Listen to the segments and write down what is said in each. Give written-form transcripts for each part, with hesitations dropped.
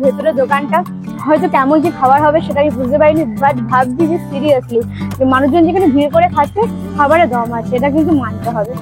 ভেতরে দোকানটা হয়তো কেমন যে খাবার হবে সেটা আমি বুঝতে পারিনি, বাট ভাবছি যে সিরিয়াসলি যে মানুষজন যেখানে ভিড় করে খাচ্ছে খাবারের দম আছে, এটা কিন্তু মানতে হবে।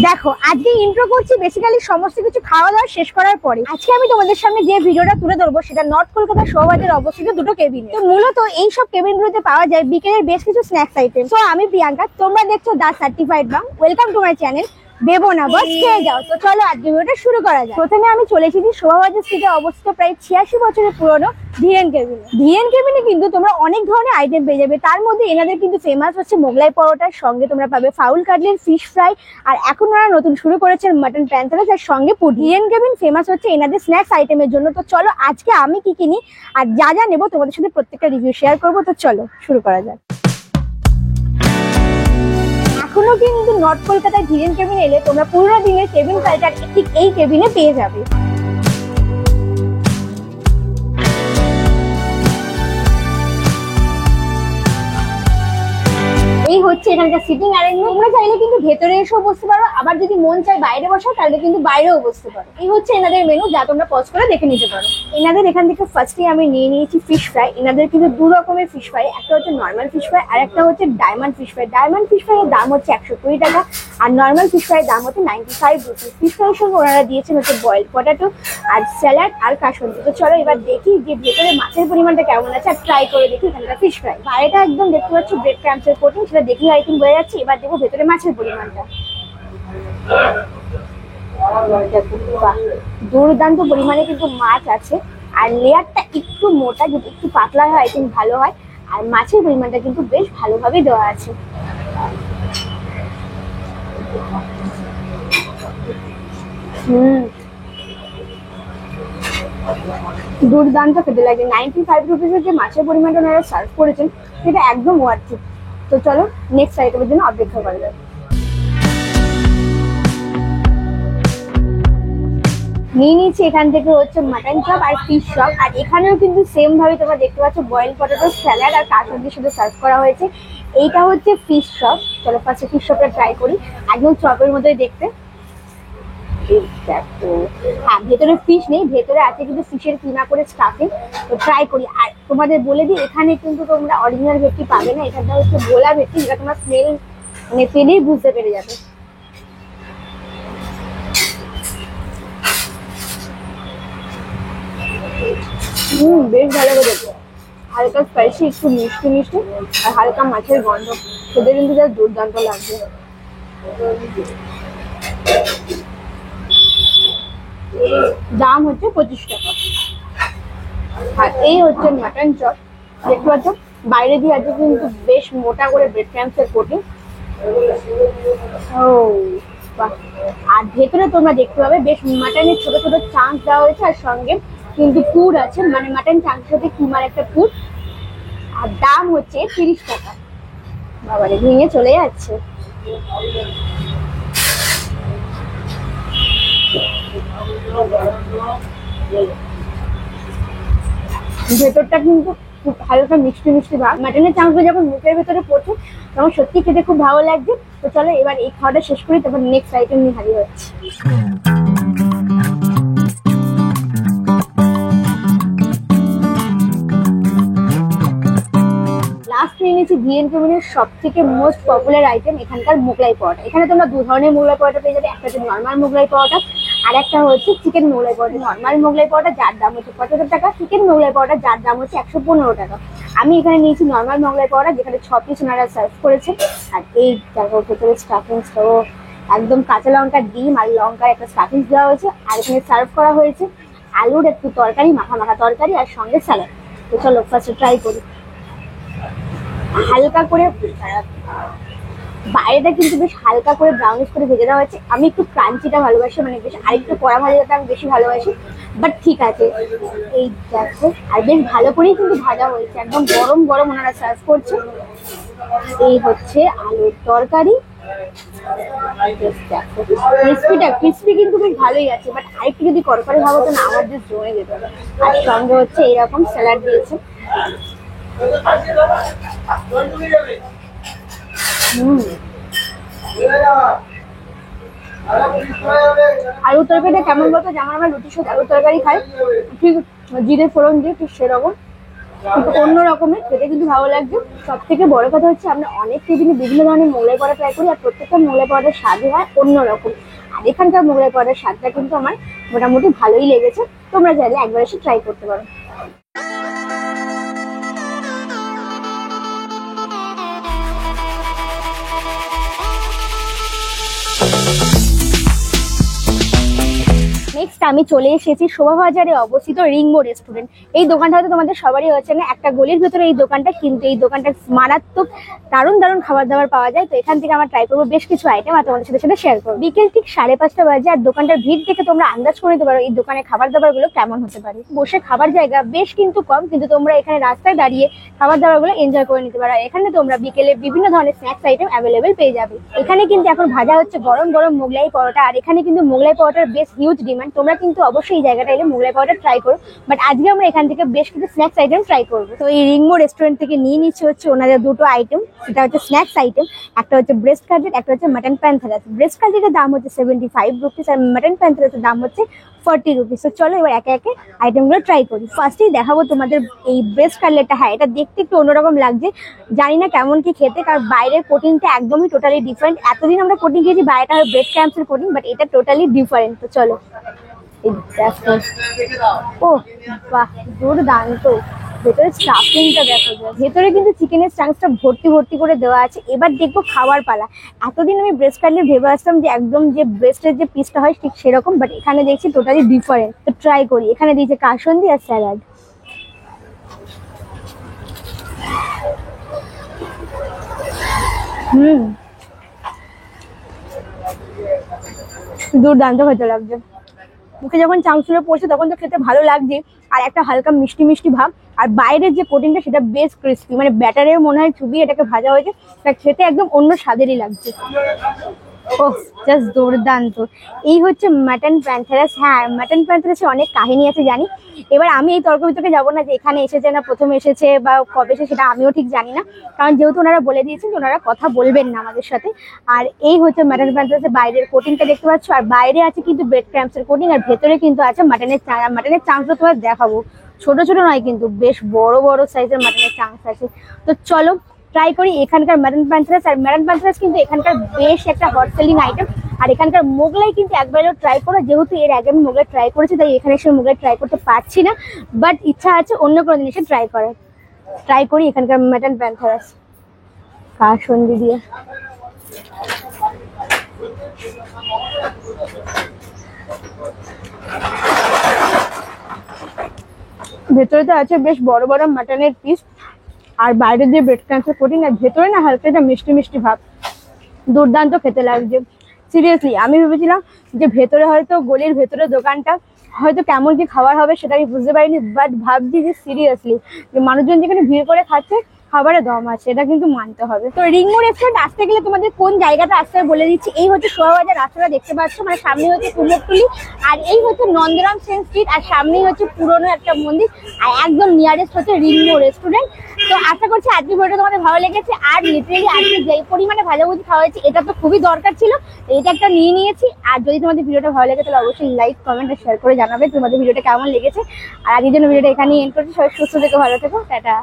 দেখো আজকে ইন্ট্রো করছি বেসিক্যালি সমস্ত কিছু খাওয়া দাওয়া শেষ করার পরে। আজকে আমি তোমাদের সামনে যে ভিডিওটা তুলে ধরবো সেটা নর্থ কলকাতা শোভাবাজারে অবস্থিত দুটো কেবিন। তো মূলত এই সব কেবিন গুলোতে পাওয়া যায় বিকেলের বেশ কিছু স্ন্যাক্স আইটেম। তো আমি প্রিয়াঙ্কা, তোমরা দেখছো the certified mom. Welcome to my channel. দেবো না বস, খেয়ে যাও। তো চলো আজকে ভিডিওটা শুরু করা যায়। প্রথমে আমি চলে এসেছি শোভাবাজার স্ট্রিটে অবস্থিত প্রায় 86 বছরের পুরনো ধীরেন কেবিনে। ধীরেন কেবিনে কিন্তু তোমরা অনেক ধরনের আইটেম পেয়ে যাবে। তার মধ্যে এনাদের কিন্তু ফেমাস হচ্ছে মোগলাই পরোটার সঙ্গে তোমরা পাবে ফাউল কাটলেট, ফিশ ফ্রাই, আর এখন ওরা নতুন শুরু করেছেন মাটন প্যান্থারাস আর সঙ্গে পুডিং। ধীরেন কেবিন ফেমাস হচ্ছে এনাদের স্ন্যাক্স আইটেমের জন্য। তো চলো আজকে আমি কি কিনি আর যা যা নেবো তোমাদের সাথে প্রত্যেকটা রিভিউ শেয়ার করবো। তো চলো শুরু করা যাক। এখনো কিন্তু নর্থ কলকাতায় ধীরেন কেবিন এলে তোমরা পুরো দিনের কেবিন কালচার ঠিক এই কেবিনে পেয়ে যাবে। এই হচ্ছে এখানকার সিটিং অ্যারেঞ্জমেন্ট। তোমরা চাইলে কিন্তু ভেতরে এসেও বসতে পারো, আবার যদি মন চায় বাইরে বসো তাহলে কিন্তু বাইরেও বসতে পারো। এই হচ্ছে এনাদের মেনু, যা তোমরা পজ করে দেখে নিতে পারো। এনাদের এখান থেকে ফার্স্টে আমি নিয়ে নিয়েছি ফিশ ফ্রাই। এনাদের কিন্তু দু রকমের ফিশ ফ্রাই, একটা হচ্ছে নর্মাল ফিশ ফ্রাই আর একটা হচ্ছে diamond fish fry. Diamond fish fry এর দাম হচ্ছে 120 টাকা আর নর্মাল ফিশ ফ্রাই এর দাম হচ্ছে 95 রুপিস। ফিশ ফ্রাইয়ের সঙ্গে ওনারা দিয়েছেন হচ্ছে বয়েলড পটেটো আর স্যালাড আর কাসুন্দি। তো চলো এবার দেখি যে ভেতরে মাছের পরিমাণটা কেমন আছে আর ট্রাই করে দেখি এখানকার ফিশ ফ্রাই। বাইরেটা একদম দেখতে পাচ্ছি ব্রেড ক্রাম্পসের কোটিং, সেটা দেখি আই থিঙ্ক বোঝা যাচ্ছে। এবার দেখো ভেতরে মাছের পরিমাণটা, দুর্দান্ত পরিমাণে কিন্তু মাছ আছে আর লেয়ারটা একটু মোটা, যদি একটু পাতলা হয় আই থিঙ্ক ভালো হয়। আর মাছের পরিমাণটা কিন্তু বেশ ভালোভাবে দেওয়া আছে। দুর্দান্ত খেতে লাগে। 95 রুপিসের যে মাছের পরিমাণটা ওনারা সার্ভ করেছেন সেটা একদম ওয়ার্থ ইট। তো চলো নেক্সট আইটেমের জন্য অপেক্ষা করা যাবে। নিয়ে নিচ্ছি এখান থেকে হচ্ছে মাটন চপ আর ফিশ চপ। আর এখানেও কিন্তু সেম ভাবে তোমরা দেখতে পাচ্ছ বয়েলড পটেটো, স্যালাড আর কাসুন্দির সাথে সার্ভ করা হয়েছে। এইটা হচ্ছে ফিশ চপ। চলো ফার্স্টে ফিশ চপটা ট্রাই করি। একদম চপের মতোই দেখতে। হ্যাঁ, ভেতরে ফিশ নেই, ভেতরে আছে কিন্তু ফিশের কিমা করে স্টাফিং। তো ট্রাই করি। আর তোমাদের বলে দিই এখানে কিন্তু তোমরা অরিজিনাল ভেটকি পাবে না, এখানটা হচ্ছে গোলা ভেটকি, যেটা তোমরা স্মেল মানে পেলেই বুঝতে পেরে যাবে। বেশ ভালো করে দেখো, হালকা স্পাইসি, একটু মিষ্টি মিষ্টি আর হালকা মাছের গন্ধ, খেতে কিন্তু যা দুর্দান্ত লাগবে। দাম হচ্ছে 25 টাকা। আর এই হচ্ছে মাটন চপ, দেখতে পাচ্ছ বাইরে দিয়ে আছে কিন্তু বেশ মোটা করে ব্রেড ক্রাম্পসের কোটিং। ও বাহ! আর ভেতরে তোমরা দেখতে পাবে বেশ মাটনের ছোট ছোট চাংস দেওয়া হয়েছে আর সঙ্গে কিন্তু পুর আছে, মানে মাটন চাংসের সাথে কিমার একটা পুর। আর দাম হচ্ছে 30 টাকা। বাবারে ভেঙে চলে যাচ্ছে। ভেতরটা কিন্তু খুব হালকা মিষ্টি মিষ্টি ভাব। মাটনের চাংসগুলো যখন মুখের ভেতরে পড়ছে তখন সত্যি খেতে খুব ভালো লাগছে। তো চলো এবার এই খাওয়াটা শেষ করি, তারপর নেক্সট আইটেম নিয়ে হাজির হচ্ছে। লাস্ট নিয়ে নিয়েছি ধীরেন কেবিনের সব থেকে মোস্ট পপুলার আইটেম, এখানকার মোগলাই পরোটা। এখানে তোমরা দু ধরনের মোগলাই পরোটা পেয়ে যাবে, একটা হচ্ছে নর্মাল মোগলাই পরোটা আর একটা হচ্ছে চিকেন মোগলাই পরোটা। নর্মাল মোগলাই পরোটা যার দাম হচ্ছে 75 টাকা, চিকেন মোগলাই পরোটা যার দাম হচ্ছে 115 টাকা। আমি এখানে নিয়েছি নর্মাল মোগলাই পরোটা, যেখানে 6 পিস ওনারা সার্ভ করেছে। আর এই দেখো ভেতরে স্টাফিংসটাও একদম কাঁচা লঙ্কা, ডিম আর লঙ্কার একটা স্টাফিংস দেওয়া হয়েছে। আর এখানে সার্ভ করা হয়েছে আলুর একটু তরকারি, মাখা মাখা তরকারি আর সঙ্গে স্যালাড। তো চলো ফার্স্টে ট্রাই করি। হালকা করে বাইরেটা কিন্তু বেশ হালকা করে ব্রাউনিশ করে ভেজে দেওয়া হয়েছে। আমি একটু ক্রাঞ্চিটা ভালোবাসি, মানে বেশ আরেকটু কড়া ভাজাটা আমি বেশি ভালোবাসি, বাট ঠিক আছে। এই দেখো আর বেশ ভালো করেই কিন্তু ভাজা হয়েছে, একদম গরম গরম ওনারা সার্ভ করছে। এই হচ্ছে আলুর তরকারি। ক্রিসপি কিন্তু বেশ ভালোই আছে, বাট আরেকটু যদি করকরে ভাবো তো না আমার জাস্ট জমে যেত। আর সঙ্গে হচ্ছে এইরকম স্যালাড দিয়েছে। আলুর তরকারিটা কেমন বলতো, যেমন আমরা রুটির সাথে আলুর তরকারি খাই ঠিক জিরে ফোড়ন দিয়ে ঠিক সেরকম, কিন্তু অন্য রকমের, খেতে কিন্তু ভালো লাগবে। সব থেকে বড় কথা হচ্ছে আমরা অনেক টিফিনে বিভিন্ন ধরনের মোগলাই পরোটা ট্রাই করি, আর প্রত্যেকটা মোগলাই পরোটার স্বাদই হয় অন্যরকম। আর এখানকার মোগলাই পরোটার স্বাদটা কিন্তু আমার মোটামুটি ভালোই লেগেছে। তোমরা চাইলে একবার এসে ট্রাই করতে পারো। নেক্সট আমি চলে এসেছি শোভাবাজারে অবস্থিত রিংবো রেস্টুরেন্ট। এই দোকানটা হয়তো তোমাদের সবারই হচ্ছে না, একটা গলির ভেতরে এই দোকানটা, কিন্তু এই দোকানটা মারাত্মক দারুণ দারুণ খাবার দাবার পাওয়া যায়। তো এখান থেকে আমরা ট্রাই করবো বেশ কিছু আইটেম আর তোমাদের সাথে সেটা শেয়ার করবো। বিকেল ঠিক 5:30 বাজে, আর দোকানটার ভিড় দেখে তোমরা আন্দাজ করে নিতে পারো এই দোকানে খাবার দাবার গুলো কেমন হতে পারে। বসে খাবার জায়গা বেশ কিন্তু কম, কিন্তু তোমরা এখানে রাস্তায় দাঁড়িয়ে খাবার দাবার গুলো এনজয় করে নিতে পারো। এখানে তোমরা বিকেলে বিভিন্ন ধরনের স্ন্যাক্স আইটেম অ্যাভেলেবেল পেয়ে যাবে। এখানে কিন্তু এখন ভাজা হচ্ছে গরম গরম মোগলাই পরোটা, আর এখানে কিন্তু মোগলাই পরোটার বেশ হিউজ ডিমান্ড। তোমরা কিন্তু অবশ্যই এই জায়গাটা এলে মোগলাই পরোটা ট্রাই করো, বাট আজকে আমরা এখান থেকে বেশ কিছু স্ন্যাক্স আইটেম ট্রাই করবো। তো এই রিংবো রেস্টুরেন্ট থেকে নিয়ে নিচ্ছে হচ্ছে ওনাদের দুটো আইটেম, সেটা হচ্ছে স্ন্যাক্স আইটেম। একটা হচ্ছে ব্রেস্ট কাটলেট, একটা হচ্ছে মাটন প্যান্থারাস। ব্রেস্ট কাটলেটের দাম হচ্ছে 75 রুপিস, আর মাটন প্যান্থারাসের দাম হচ্ছে 40 রুপিস। তো চলো এবার একে একে আইটেমগুলো ট্রাই করি। ফার্স্টেই দেখাবো তোমাদের এই ব্রেস্ট কাটলেটটা। হ্যাঁ, এটা দেখতে একটু অন্যরকম লাগছে, জানি না কেমন কি খেতে, কারণ বাইরের কোটিংটা একদমই টোটালি ডিফারেন্ট। এতদিন আমরা কোটিং খেয়েছি বাইরেটা হয় ব্রেড ক্রাম্পসের কোটিং, বাট এটা টোটালি ডিফারেন্ট। তো চলো ও বাহ, দুর্দান্ত। ভেতরে স্টাফিংটা দেখো যায়, ভেতরে কিন্তু চিকেনের চাংসটা ভর্তি ভর্তি করে দেওয়া আছে। এবার দেখবো খাওয়ার পালা। এতদিন আমি ব্রেস্ট কাটলেট ভেবে আসতাম যে একদম যে ব্রেস্টের যে পিসটা হয় ঠিক সেরকম, বাট এখানে দেখছি টোটালি ডিফারেন্ট। তো ট্রাই করি। এখানে দিয়েছে কাসুন্দি আর স্যালাড। দুর্দান্ত খেতে লাগছে। মুখে যখন চাংসুলো পড়ছে তখন তো খেতে ভালো লাগছে, আর একটা হালকা মিষ্টি মিষ্টি ভাব। আর বাইরের যে কোটিংটা সেটা বেশ ক্রিস্পি, মানে ব্যাটারের মনে হয় চুবিয়ে এটাকে ভাজা হয়েছে, তা খেতে একদম অন্য স্বাদেরই লাগছে। ও জাস্ট দুর্দান্ত। এই হচ্ছে মাটন প্যান্থারাস। হ্যাঁ, মাটন প্যান্থারাসে অনেক কাহিনী আছে জানি। এবার আমি এই তর্ক বিতর্কে যাবো না যে এখানে এসেছে না প্রথম এসেছে বা কবে এসেছে, সেটা আমিও ঠিক জানি না, কারণ যেহেতু ওনারা বলে দিয়েছেন যে ওনারা কথা বলবেন না আমাদের সাথে। আর এই হচ্ছে মাটন প্যান্থারাসের বাইরের কোটিংটা দেখতে পাচ্ছ, আর বাইরে আছে কিন্তু ব্রেড ক্রাম্পসের কোটিং, আর ভেতরে কিন্তু আছে মাটনের চাংসটা তোমার দেখাবো। ছোট ছোট নয় কিন্তু, বেশ বড় বড় সাইজের মাটনের চাংস আছে। তো চলো ট্রাই করি এখানকার মাটন প্যান্থারাস। আর মাটন প্যান্থারাস কিন্তু এখানকার বেশ একটা হট সেলিং আইটেম। আর এখানকার মোগলাই কিন্তু একবারও ট্রাই করো, যেহেতু এর আগে আমি মোগলাই ট্রাই করেছি তাই এখানে এসে মোগলাই ট্রাই করতে পারছি না, বাট ইচ্ছা আছে অন্য কোনো জিনিসে ট্রাই করার। ট্রাই করি এখানকার মাটন প্যান্থারাস কাসুন্দি দিয়ে। ভেতরে তো আছে বেশ বড় বড় মাটনের পিস, আর বাইরে দিয়ে ব্রেড ক্রাম্পসের কোটিং, আর ভেতরে না হালকা একটা মিষ্টি মিষ্টি ভাব। দুর্দান্ত খেতে লাগছে সিরিয়াসলি। আমি ভেবেছিলাম যে ভেতরে হয়তো গলির ভেতরে দোকানটা হয়তো কেমন কি খাবার হবে সেটা আমি বুঝতে পারিনি, বাট ভাবছি যে সিরিয়াসলি যে মানুষজন যেখানে ভিড় করে খাচ্ছে খাবারে দম আছে, এটা কিন্তু মানতে হবে। তো রিংবো রেস্টুরেন্ট আসতে গেলে তোমাদের কোন জায়গাটা আসতে হবে বলে দিচ্ছি। এই হচ্ছে শোভাবাজার রাস্তাটা দেখতে পাচ্ছ, মানে সামনে হচ্ছে কুমোরটুলি, আর এই হচ্ছে নন্দরাম সেন স্ট্রিট, আর সামনেই হচ্ছে পুরনো একটা মন্দির, আর একদম নিয়ারেস্ট হচ্ছে রিংবো রেস্টুরেন্ট। তো আশা করছি আজকে ভিডিওটা তোমাদের ভালো লেগেছে। আর লিটারেলি আজকে যেই পরিমাণে ভাজাভুজি খাওয়া হয়েছে এটা তো খুবই দরকার ছিল, এটা একটা নিয়ে নিয়েছি। আর যদি তোমাদের ভিডিওটা ভালো লাগে তাহলে অবশ্যই লাইক কমেন্ট আর শেয়ার করে জানাবে তোমাদের ভিডিওটা কেমন লেগেছে। আর আজকের জন্য ভিডিওটা এখানেই এন্ড করছি। সবাই সুস্থ থেকো, ভালো থেকো, টাটা।